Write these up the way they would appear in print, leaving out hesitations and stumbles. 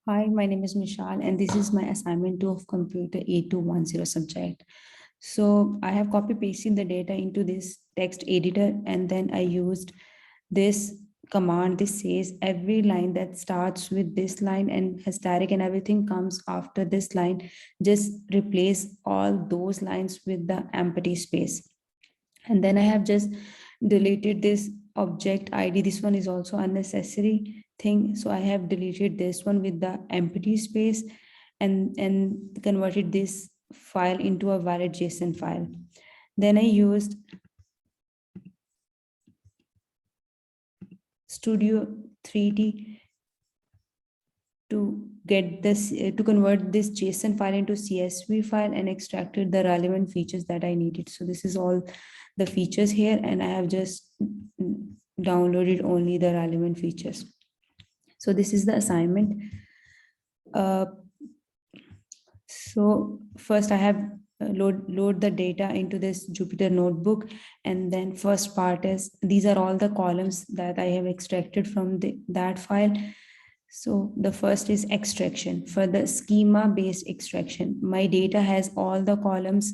Hi, my name is Mishal, and this is my assignment 2 of Computer 8210 subject. So I have copy pasted the data into this text editor, and then I used this command. This says every line that starts with this line and asterisk and everything comes after this line. Just replace all those lines with the empty space. And then I have just deleted this object ID. This one is also unnecessary thing, so I have deleted this one with the empty space, and converted this file into a valid JSON file. Then I used Studio 3D to get this to convert this JSON file into CSV file and extracted the relevant features that I needed. So this is all the features here, and I have just downloaded only the relevant features. So this is the assignment. Uh, so first I have load the data into this Jupyter notebook, and then first part is these are all the columns that I have extracted from that file. So the first is extraction. For the schema based extraction, my data has all the columns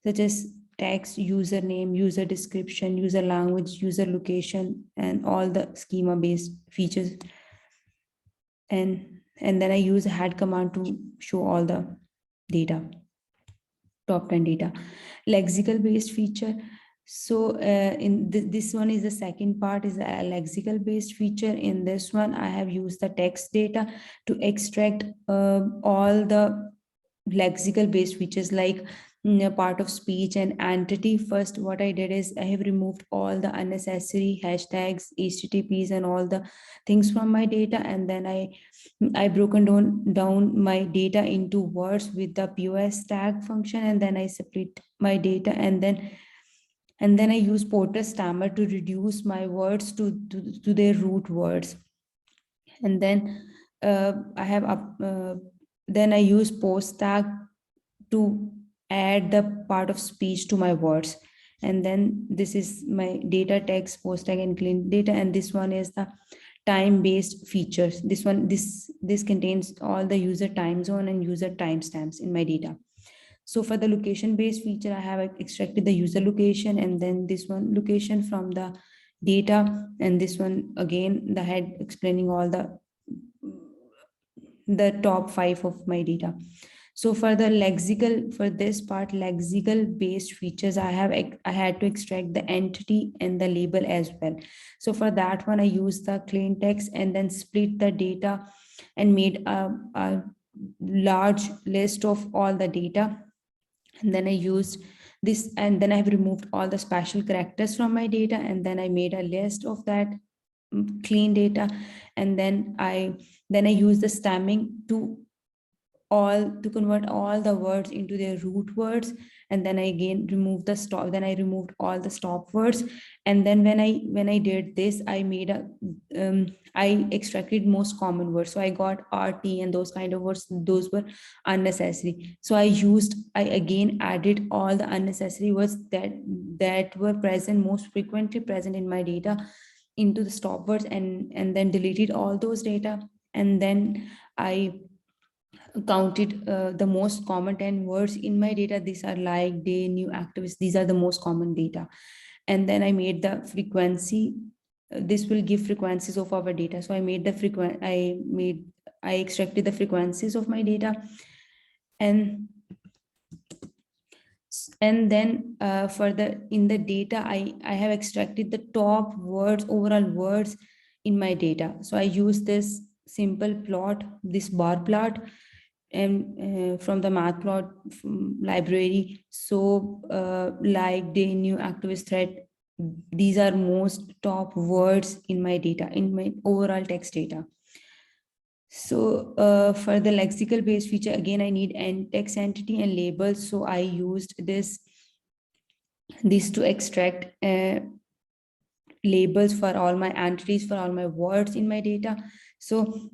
such as text, username, user description, user language, user location, and all the schema based features. And then I use head command to show all the data, top 10 data. Lexical based feature. So in this one is the second part, is a lexical based feature. In this one I have used the text data to extract all the lexical based features like a part of speech and entity. First what I did is I have removed all the unnecessary hashtags, https, and all the things from my data, and then I broken down my data into words with the pos tag function, and then I split my data, and then I use Porter Stammer to reduce my words to their root words. And then I have then I use post tag to add the part of speech to my words. And then this is my data text, post tag, and clean data. And this one is the time based features. This contains all the user time zone and user timestamps in my data. So for the location based feature, I have extracted the user location, and then this one location from the data, and this one again the head explaining all the top 5 of my data. So for the lexical, for this part, lexical based features, I had to extract the entity and the label as well. So for that one, I used the clean text and then split the data and made a large list of all the data. And then I used this, and then I've removed all the special characters from my data, and then I made a list of that clean data. And then I use the stemming to convert all the words into their root words. And then I again remove the stop, then I removed all the stop words. And then when I did this, I made a I extracted most common words, so I got rt and those kind of words, those were unnecessary. So I again added all the unnecessary words that were present, most frequently present in my data, into the stop words, and then deleted all those data. And then I counted the most common 10 words in my data. These are like day, new, activist. These are the most common data. And then I made the frequency. This will give frequencies of our data. So I made the I extracted the frequencies of my data. And then for the in the data, I have extracted the top words, overall words in my data. So I use this simple plot, this bar plot, and from the matplot library. So like day, new, activist, thread, these are most top words in my data, in my overall text data. So for the lexical based feature, again I need text entity and labels. So I used this to extract labels for all my entities, for all my words in my data. So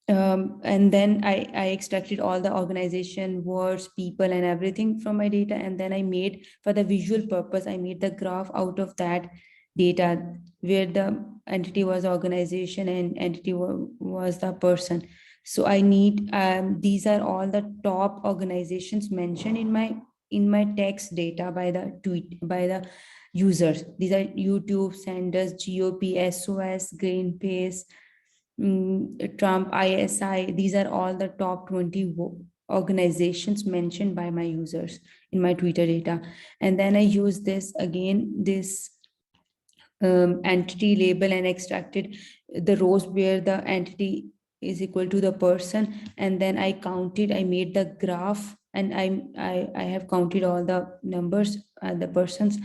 and then I extracted all the organization, words, people, and everything from my data. And then I made, for the visual purpose, I made the graph out of that data, where the entity was organization and entity was the person. So I need these are all the top organizations mentioned in my text data by the tweet by the users. These are YouTube, Sanders, GOP, SOS, Greenpeace, Trump, ISI. These are all the top 20 organizations mentioned by my users in my Twitter data. And then I use this again, this entity label, and extracted the rows where the entity is equal to the person. And then I made the graph, and I have counted all the numbers, the persons.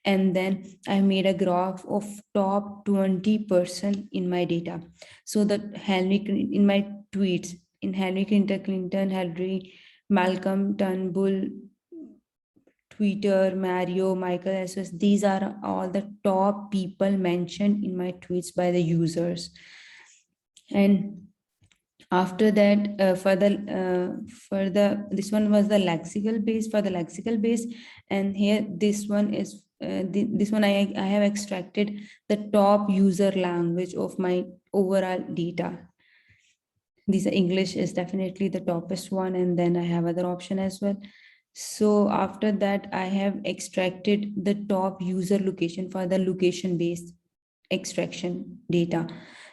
And then I made a graph of top 20% in my data. So that in my tweets, in Hillary Clinton, Hillary, Malcolm Turnbull, Twitter, Mario, Michael SS, these are all the top people mentioned in my tweets by the users. And after that, for the this one was the lexical base, for the lexical base. And here this one is this one I have extracted the top user language of my overall data. These are English is definitely the toppest one, and then I have other option as well. So after that, I have extracted the top user location for the location based extraction data.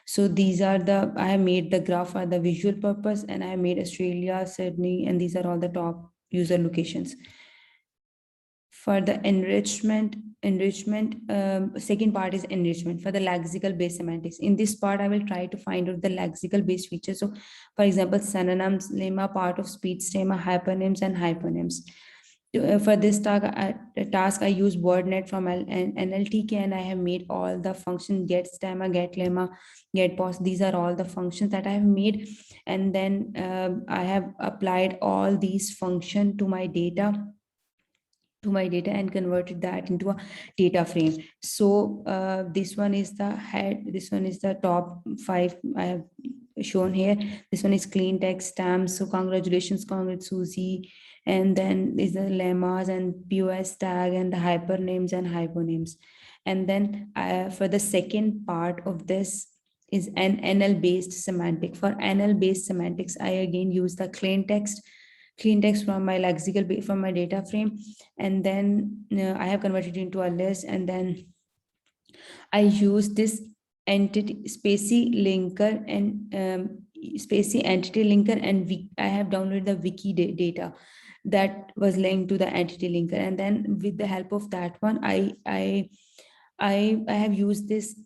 So these are the, I have made the graph for the visual purpose, and I have made Australia, Sydney, and these are all the top user locations. For the enrichment, second part is enrichment for the lexical based semantics. In this part, I will try to find out the lexical based features. So for example, synonyms, lemma, part of speech stemma, hypernyms and hypernyms. For this task, I use WordNet from NLTK, and I have made all the functions get stemma, get lemma, get pause. These are all the functions that I have made. And then I have applied all these functions to my data and converted that into a data frame. So this one is the head, this one is the top 5 I have shown here. This one is clean text stamps. So congratulations, congrats Susie. And then is the lemmas and POS tag and the hypernames and hyponyms. And then for the second part of this is an NL based semantic. For NL based semantics, I again use the clean text from my lexical from my data frame. And then I have converted into a list, and then I use this entity spacey linker and spacey entity linker, and I have downloaded the wiki data that was linked to the entity linker. And then with the help of that one, I have used this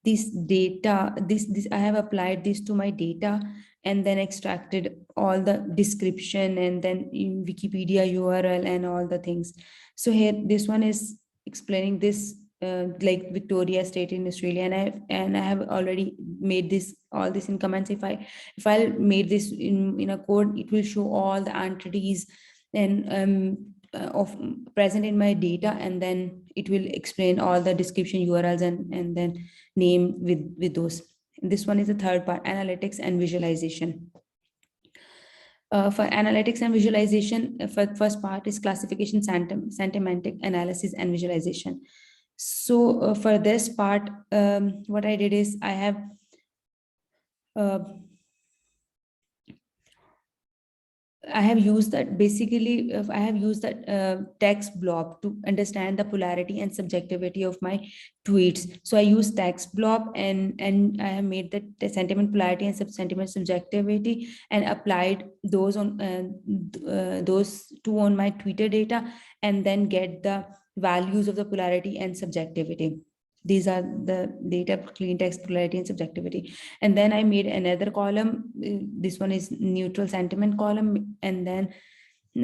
this data, this I have applied this to my data, and then extracted all the description, and then in Wikipedia URL and all the things. So here this one is explaining this like Victoria State in Australia, and I have already made this all this in comments. If I made this in a code, it will show all the entities and of present in my data, and then it will explain all the description URLs and then name with those. This one is the third part, analytics and visualization. For analytics and visualization, first part is classification, semantic analysis and visualization. So for this part, what I did is I have used that basically, I have used that text blob to understand the polarity and subjectivity of my tweets. So I use text blob, and I have made the sentiment polarity and sentiment subjectivity, and applied those on those two on my Twitter data, and then get the values of the polarity and subjectivity. These are the data, clean text, polarity and subjectivity. And then I made another column. This one is neutral sentiment column. And then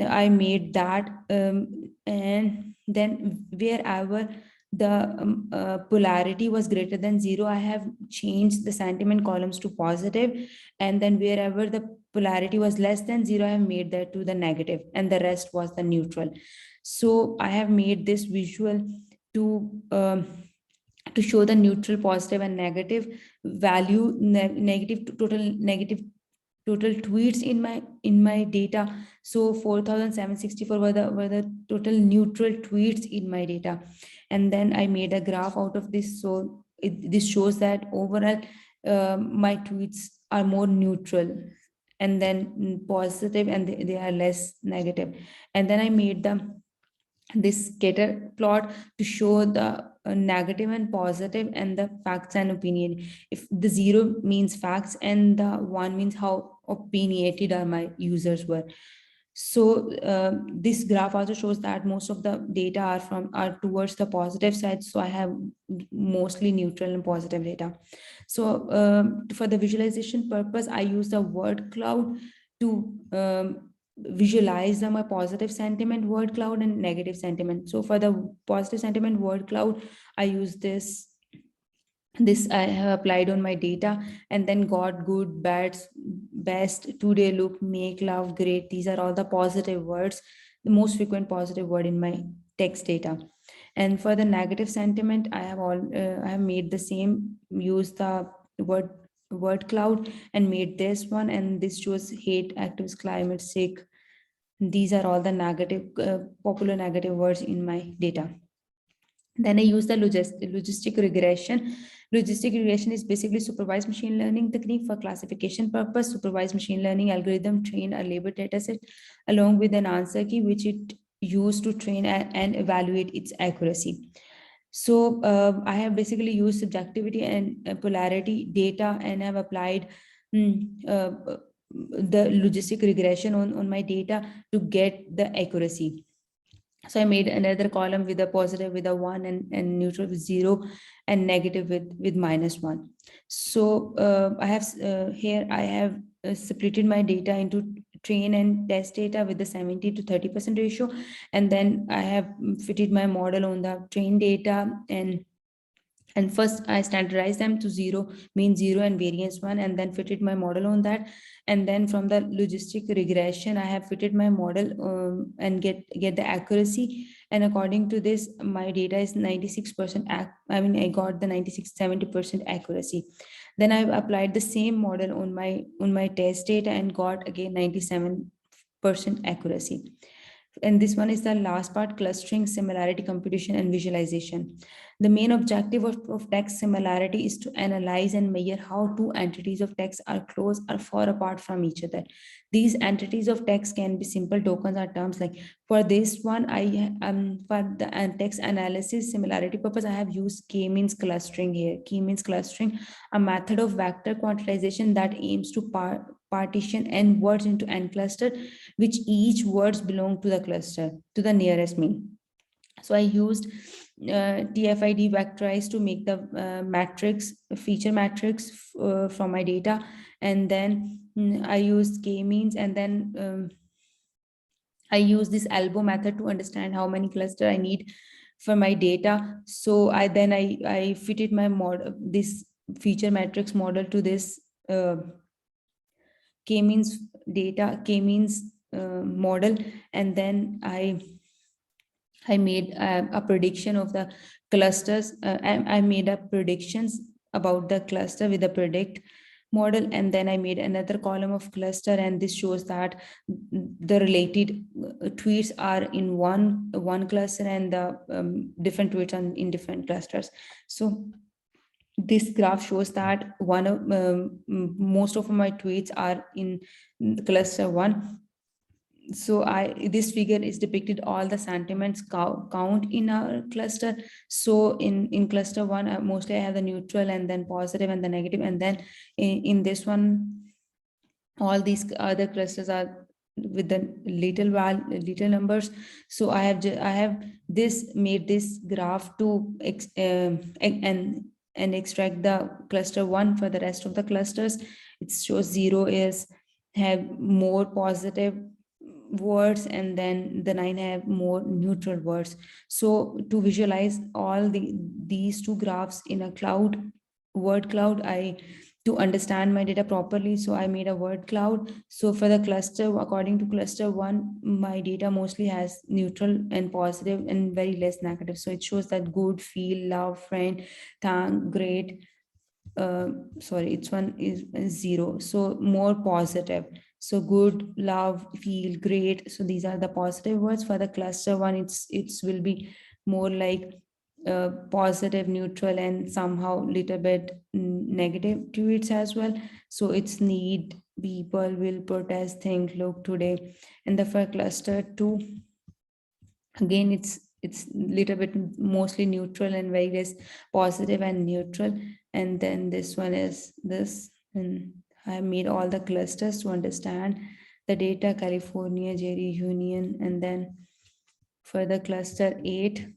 I made that. And then wherever the polarity was greater than 0, I have changed the sentiment columns to positive. And then wherever the polarity was less than 0, I have made that to the negative, and the rest was the neutral. So I have made this visual to show the neutral, positive and negative value, negative total negative total tweets in my data. So 4764 were the total neutral tweets in my data. And then I made a graph out of this. So this shows that overall my tweets are more neutral, and then positive, and they are less negative. And then I made them this scatter plot to show the negative and positive and the facts and opinion. If the 0 means facts and the 1 means how opinionated are my users were. So this graph also shows that most of the data are towards the positive side, so I have mostly neutral and positive data. So for the visualization purpose, I use the word cloud to visualize my positive sentiment word cloud and negative sentiment. So for the positive sentiment word cloud, I use this I have applied on my data, and then got, good, bad, best, today, look, make, love, great. These are all the positive words, the most frequent positive word in my text data. And for the negative sentiment, I have made the same, use the word word cloud and made this one, and this shows hate, activists, climate, sick. These are all the negative popular negative words in my data. Then I use the logistic regression. Logistic regression is basically supervised machine learning technique for classification purpose. Supervised machine learning algorithm train a labeled data set along with an answer key, which it used to train and evaluate its accuracy. So I have basically used subjectivity and polarity data and have applied the logistic regression on my data to get the accuracy. So I made another column with a positive with a 1, and neutral with 0, and negative with -1. So I have here I have splitted my data into train and test data with the 70 to 30% ratio. And then I have fitted my model on the train data, and first I standardized them to 0, mean 0 and variance 1, and then fitted my model on that. And then from the logistic regression, I have fitted my model and get the accuracy. And according to this, my data is 96% I got the 96-70% accuracy. Then I've applied the same model on my test data and got again 97% accuracy. And this one is the last part, clustering, similarity computation, and visualization. The main objective of text similarity is to analyze and measure how two entities of text are close or far apart from each other. These entities of text can be simple tokens or terms. Like for this one, for the text analysis similarity purpose, I have used k-means clustering here. K-means clustering, a method of vector quantization that aims to partition n words into n cluster, which each words belong to the cluster, to the nearest mean. So I used TF-ID vectorize to make the matrix, feature matrix from my data. And then I used k-means, and then I use this elbow method to understand how many cluster I need for my data. So I fitted my model, this feature matrix model, to this k-means data, k-means model. And then I made a prediction of the clusters. I made up predictions about the cluster with the predict model. And then I made another column of cluster, and this shows that the related tweets are in one cluster, and the different tweets are in different clusters. So this graph shows that most of my tweets are in cluster 1. So this figure is depicted all the sentiments count in our cluster. So in cluster 1, mostly I have the neutral, and then positive, and the negative. And then in this one, all these other clusters are with the little numbers. So I have this made this graph to and extract the cluster 1 for the rest of the clusters. It shows 0 is have more positive words, and then the 9 have more neutral words. So to visualize all these two graphs in a word cloud, to understand my data properly, so I made a word cloud. So for the cluster, according to cluster 1, my data mostly has neutral and positive and very less negative. So it shows that good, feel, love, friend, thank, great, sorry, it's one is 0, so more positive. So good, love, feel, great, so these are the positive words. For the cluster one, it's will be more like positive, neutral, and somehow little bit negative to it as well. So it's need, people, will, protest, think, look, today. And the for cluster 2, again it's little bit mostly neutral and very less positive and neutral. And then this one is this, and I made all the clusters to understand the data: California, Jerry, Union. And then for the cluster 8,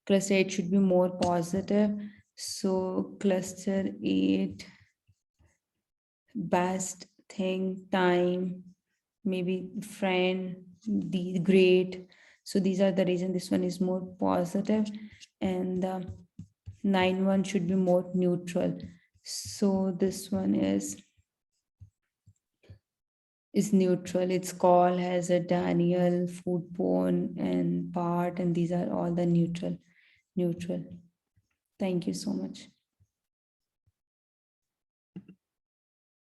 cluster 8 should be more positive. So cluster 8, best thing, time, maybe friend, the great. So these are the reason this one is more positive. And the 9 one should be more neutral. So this one is neutral. Its call has a Daniel, food porn, and part, and these are all the neutral. Thank you so much.